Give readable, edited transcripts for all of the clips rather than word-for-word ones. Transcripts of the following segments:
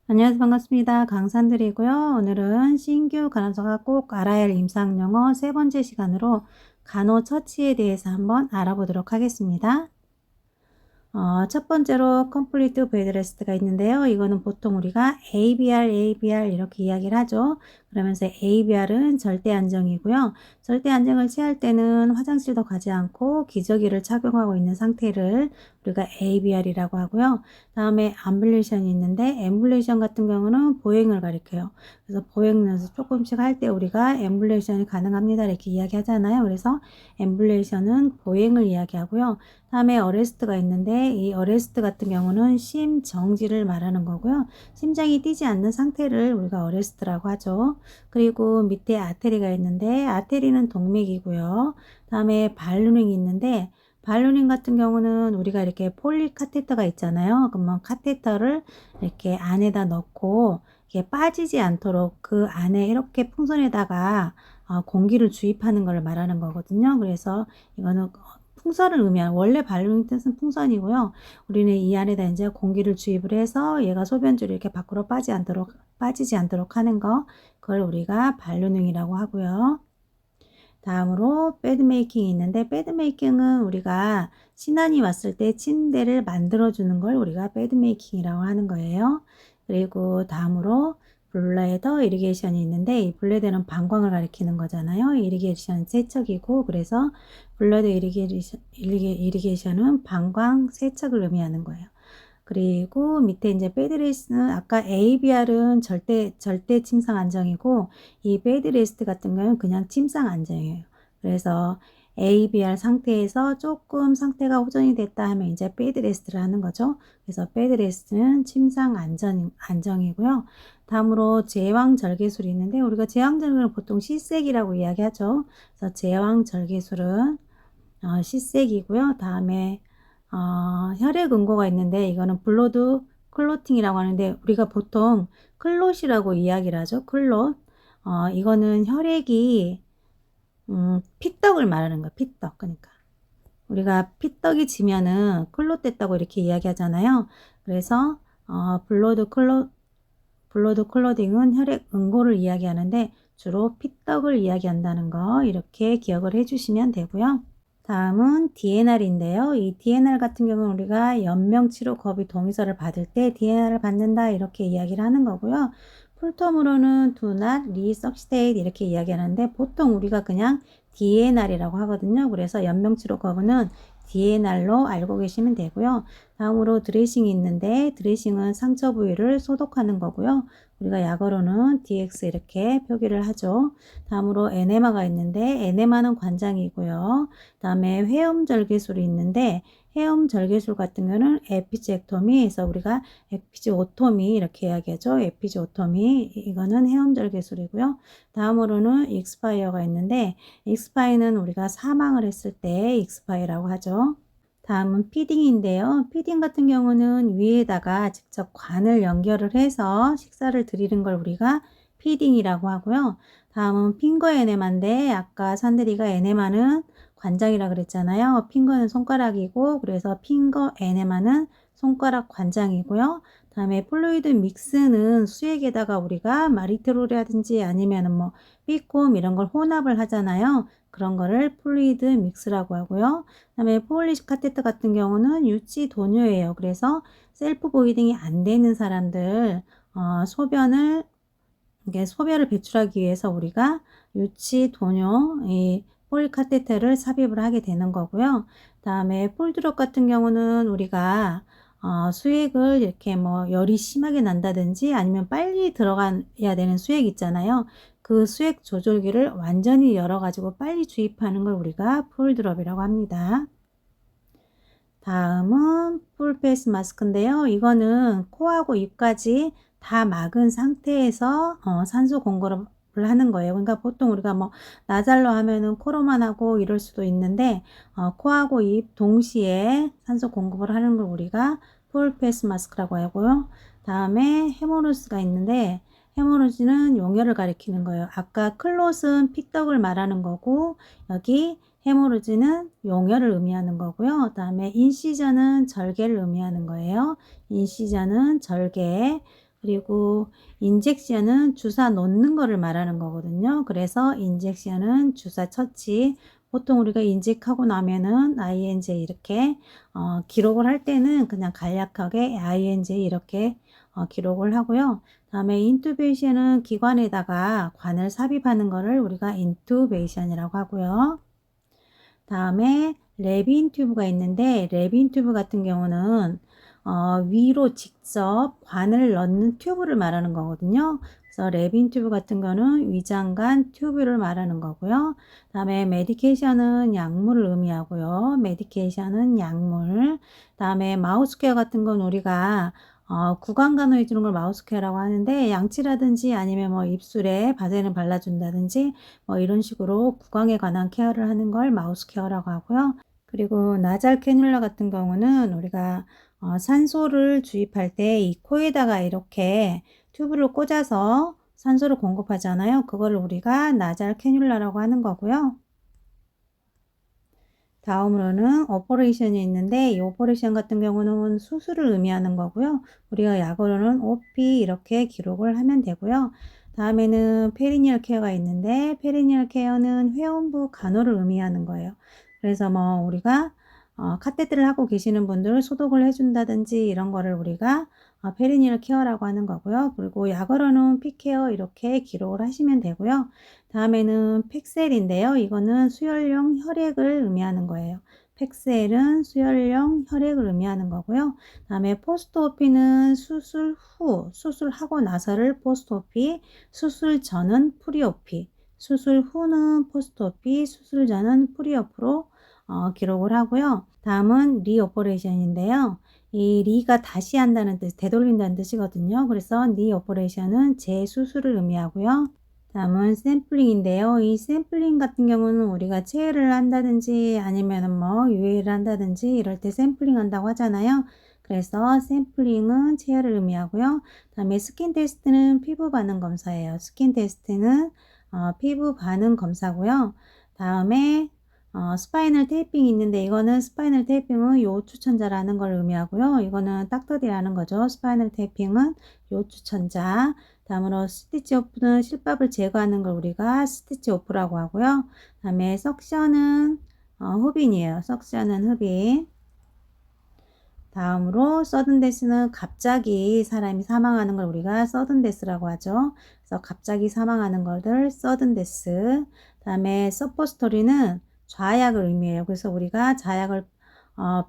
안녕하세요. 반갑습니다. 강산들이고요. 오늘은 신규 간호사가 꼭 알아야 할 임상용어 세 번째 시간으로 간호처치에 대해서 한번 알아보도록 하겠습니다. 첫 번째로 complete bed rest가 있는데요. 이거는 보통 우리가 ABR 이렇게 이야기를 하죠. 그러면서 ABR은 절대 안정이고요. 절대 안정을 취할 때는 화장실도 가지 않고 기저귀를 착용하고 있는 상태를 우리가 ABR이라고 하고요. 다음에 ambulation이 있는데 ambulation 같은 경우는 보행을 가리켜요. 그래서 보행 연습 조금씩 할 때 우리가 ambulation이 가능합니다. 이렇게 이야기하잖아요. 그래서 ambulation은 보행을 이야기하고요. 다음에 어레스트가 있는데 이 어레스트 같은 경우는 심정지를 말하는 거고요. 심장이 뛰지 않는 상태를 우리가 어레스트라고 하죠. 그리고 밑에 아테리가 있는데 아테리는 동맥이고요. 다음에 발루닝이 있는데 발루닝 같은 경우는 우리가 이렇게 폴리 카테터가 있잖아요. 그러면 카테터를 이렇게 안에다 넣고 이게 빠지지 않도록 그 안에 이렇게 풍선에다가 공기를 주입하는 걸 말하는 거거든요. 그래서 이거는 풍선을 의미하는 원래 발루닝 뜻은 풍선이고요. 우리는 이 안에다 이제 공기를 주입을 해서 얘가 소변줄이 이렇게 밖으로 빠지지 않도록 하는 거 그걸 우리가 발루닝이라고 하고요. 다음으로 베드메이킹이 있는데 베드메이킹은 우리가 신안이 왔을 때 침대를 만들어주는 걸 우리가 베드메이킹이라고 하는 거예요. 그리고 다음으로 블레더 이리게이션이 있는데 이 블레더는 방광을 가리키는 거잖아요. 이리게이션은 세척이고 그래서 블레더 이리게이션은 방광 세척을 의미하는 거예요. 그리고 밑에 이제 베드레스트는 아까 ABR은 절대 침상 안정이고 이 베드레스트 같은 경우는 그냥 침상 안정이에요. 그래서 ABR 상태에서 조금 상태가 호전이 됐다 하면 이제 베드레스트를 하는 거죠. 그래서 베드레스트는 침상 안정이고요. 다음으로 제왕절개술이 있는데 우리가 제왕절개는 보통 시색이라고 이야기하죠. 그래서 제왕절개술은 시색이고요. 다음에 혈액 응고가 있는데 이거는 블러드 클로팅이라고 하는데 우리가 보통 클롯이라고 이야기를 하죠. 클롯. 이거는 혈액이 피떡을 말하는 거야. 피떡. 그러니까 우리가 피떡이 지면은 클롯 됐다고 이렇게 이야기하잖아요. 그래서 블러드 클로딩은 혈액 응고를 이야기하는데 주로 피떡을 이야기한다는 거 이렇게 기억을 해주시면 되고요. 다음은 DNR인데요. 이 DNR 같은 경우는 우리가 연명치료 거부 동의서를 받을 때 DNR을 받는다 이렇게 이야기를 하는 거고요. 풀텀으로는 do not resuscitate 이렇게 이야기하는데 보통 우리가 그냥 DNR이라고 하거든요. 그래서 연명치료 거부는 DNR로 알고 계시면 되고요. 다음으로 드레싱이 있는데 드레싱은 상처 부위를 소독하는 거고요. 우리가 약어로는 DX 이렇게 표기를 하죠. 다음으로 에네마가 있는데 에네마는 관장이고요. 다음에 회음절개술이 있는데 회음절개술 같은 경우는 에피지액토미에서 우리가 에피지오토미 이렇게 이야기하죠. 에피지오토미 이거는 회음절개술이고요. 다음으로는 익스파이어가 있는데 익스파이는 우리가 사망을 했을 때 익스파이라고 하죠. 다음은 피딩인데요. 피딩 같은 경우는 위에다가 직접 관을 연결을 해서 식사를 드리는 걸 우리가 피딩이라고 하고요. 다음은 핑거 에네마인데 아까 산들이가 에네마는 관장이라 그랬잖아요. 핑거는 손가락이고 그래서 핑거 에네마는 손가락 관장이고요. 다음에 플루이드 믹스는 수액에다가 우리가 마리트롤이라든지 아니면은 뭐 삐꼼 이런 걸 혼합을 하잖아요. 그런 거를 플루이드 믹스라고 하고요. 그다음에 포올리시 카테터 같은 경우는 유치 도뇨예요. 그래서 셀프 보이딩이 안 되는 사람들 소변을 배출하기 위해서 우리가 유치 도뇨 이 폴리 카테터를 삽입을 하게 되는 거고요. 다음에 폴드롭 같은 경우는 우리가 수액을 이렇게 뭐 열이 심하게 난다든지 아니면 빨리 들어가야 되는 수액 있잖아요. 그 수액 조절기를 완전히 열어가지고 빨리 주입하는 걸 우리가 폴드롭이라고 합니다. 다음은 풀페이스 마스크인데요. 이거는 코하고 입까지 다 막은 상태에서 산소 공급을 하는 거예요. 그러니까 보통 우리가 뭐 나살로 하면은 코로만 하고 이럴 수도 있는데 코하고 입 동시에 산소 공급을 하는 걸 우리가 풀페이스 마스크라고 하고요. 다음에 헤모로스가 있는데 헤모로지는 용혈을 가리키는 거예요. 아까 클롯은 피떡을 말하는 거고 여기 헤모로지는 용혈을 의미하는 거고요. 다음에 인시전은 절개를 의미하는 거예요. 인시전은 절개. 그리고 인젝션은 주사 놓는 거를 말하는 거거든요. 그래서 인젝션은 주사 처치. 보통 우리가 인젝하고 나면은 ing 이렇게 기록을 할 때는 그냥 간략하게 ing 이렇게 기록을 하고요. 다음에 인투베이션은 기관에다가 관을 삽입하는 거를 우리가 인투베이션이라고 하고요. 다음에 레빈 튜브가 있는데 레빈 튜브 같은 경우는 위로 직접 관을 넣는 튜브를 말하는 거거든요. 그래서 레빈 튜브 같은 거는 위장관 튜브를 말하는 거고요. 다음에 메디케이션은 약물을 의미하고요. 메디케이션은 약물. 다음에 마우스케어 같은 건 우리가 구강 간호해 주는 걸 마우스케어라고 하는데 양치라든지 아니면 뭐 입술에 바세린 발라준다든지 뭐 이런 식으로 구강에 관한 케어를 하는 걸 마우스케어라고 하고요. 그리고 나잘 캐뉼라 같은 경우는 우리가 산소를 주입할 때 이 코에다가 이렇게 튜브를 꽂아서 산소를 공급하잖아요. 그거를 우리가 나잘 캐뉼라라고 하는 거고요. 다음으로는 오퍼레이션이 있는데 이 오퍼레이션 같은 경우는 수술을 의미하는 거고요. 우리가 약어로는 OP 이렇게 기록을 하면 되고요. 다음에는 페리니얼 케어가 있는데 페리니얼 케어는 회원부 간호를 의미하는 거예요. 그래서 뭐 우리가 카테트를 하고 계시는 분들 소독을 해준다든지 이런 거를 우리가 페리니얼 케어라고 하는 거고요. 그리고 약어로는 피케어 이렇게 기록을 하시면 되고요. 다음에는 팩셀인데요. 이거는 수혈용 혈액을 의미하는 거예요. 팩셀은 수혈용 혈액을 의미하는 거고요. 다음에 포스트오피는 수술 후, 수술하고 나서를 포스트오피, 수술 전은 프리오피, 수술 후는 포스트오피, 수술 전은 프리오프로 기록을 하고요. 다음은 리오퍼레이션인데요. 이 리가 다시 한다는 뜻, 되돌린다는 뜻이거든요. 그래서 리오퍼레이션은 재수술을 의미하고요. 다음은 샘플링인데요. 이 샘플링 같은 경우는 우리가 체외를 한다든지 아니면은 뭐 유해를 한다든지 이럴 때 샘플링 한다고 하잖아요. 그래서 샘플링은 체외를 의미하고요. 다음에 스킨 테스트는 피부 반응 검사예요. 스킨 테스트는 피부 반응 검사고요. 다음에 스파이널 테이핑이 있는데 이거는 스파이널 테이핑은 요추천자라는 걸 의미하고요. 이거는 딱터디라는 거죠. 스파이널 테이핑은 요추천자. 다음으로 스티치 오프는 실밥을 제거하는 걸 우리가 스티치 오프라고 하고요. 다음에 석션은 흡인이에요. 석션은 흡인. 다음으로 서든데스는 갑자기 사람이 사망하는 걸 우리가 서든데스라고 하죠. 그래서 갑자기 사망하는 것을 서든데스. 다음에 서포스토리는 좌약을 의미해요. 그래서 우리가 좌약을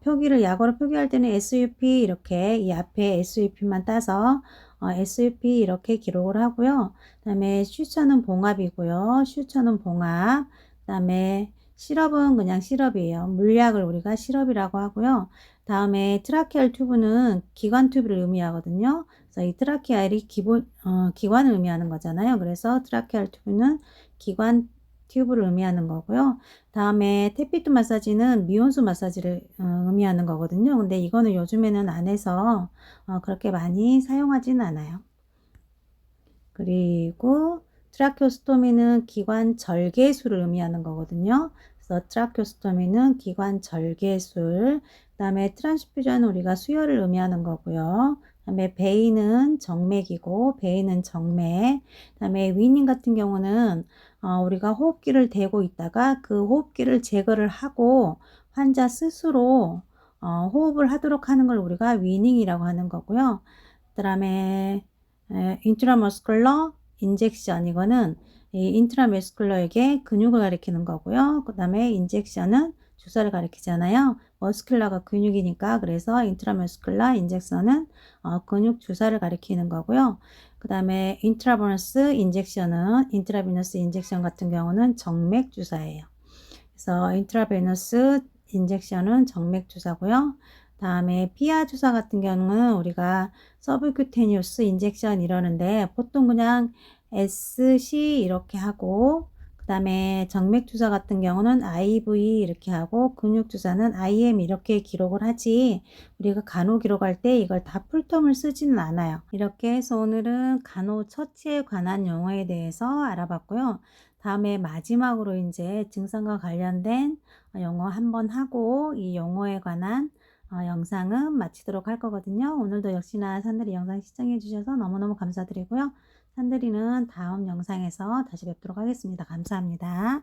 표기를 약어로 표기할 때는 SUP 이렇게 이 앞에 SUP만 따서 SUP 이렇게 기록을 하고요. 다음에 슈처는 봉합이고요. 슈처는 봉합. 다음에 시럽은 그냥 시럽이에요. 물약을 우리가 시럽이라고 하고요. 다음에 트라케얼 튜브는 기관 튜브를 의미하거든요. 그래서 이 트라케알이 기관을 의미하는 거잖아요. 그래서 트라케얼 튜브는 기관 튜브를 의미하는 거고요. 다음에 탭피트 마사지는 미온수 마사지를 의미하는 거거든요. 근데 이거는 요즘에는 안 해서 그렇게 많이 사용하지는 않아요. 그리고 트라케오스토미는 기관 절개술을 의미하는 거거든요. 그래서 트라케오스토미는 기관 절개술. 그 다음에 트란스퓨전은 우리가 수혈을 의미하는 거고요. 그 다음에 베인은 정맥이고 베인은 정맥. 그 다음에 위닝 같은 경우는 우리가 호흡기를 대고 있다가 그 호흡기를 제거를 하고 환자 스스로 호흡을 하도록 하는 걸 우리가 위닝이라고 하는 거고요. 그 다음에 인트라머스쿨러 인젝션 이거는 이 인트라머스쿨러에게 근육을 가리키는 거고요. 그 다음에 인젝션은 주사를 가리키잖아요. 머스큘러가 근육이니까 그래서 인트라머스쿨러 인젝션은 근육 주사를 가리키는 거고요. 그 다음에 인트라버너스 인젝션은 인트라비너스 인젝션 같은 경우는 정맥 주사예요. 그래서 인트라베너스 인젝션은 정맥 주사고요. 다음에 피하 주사 같은 경우는 우리가 서브큐테니우스 인젝션 이러는데 보통 그냥 SC 이렇게 하고 그 다음에 정맥 주사 같은 경우는 IV 이렇게 하고 근육 주사는 IM 이렇게 기록을 하지 우리가 간호 기록할 때 이걸 다 풀텀을 쓰지는 않아요. 이렇게 해서 오늘은 간호 처치에 관한 용어에 대해서 알아봤고요. 다음에 마지막으로 이제 증상과 관련된 용어 한번 하고 이 용어에 관한 영상은 마치도록 할 거거든요. 오늘도 역시나 산들이 영상 시청해 주셔서 너무너무 감사드리고요. 산들이는 다음 영상에서 다시 뵙도록 하겠습니다. 감사합니다.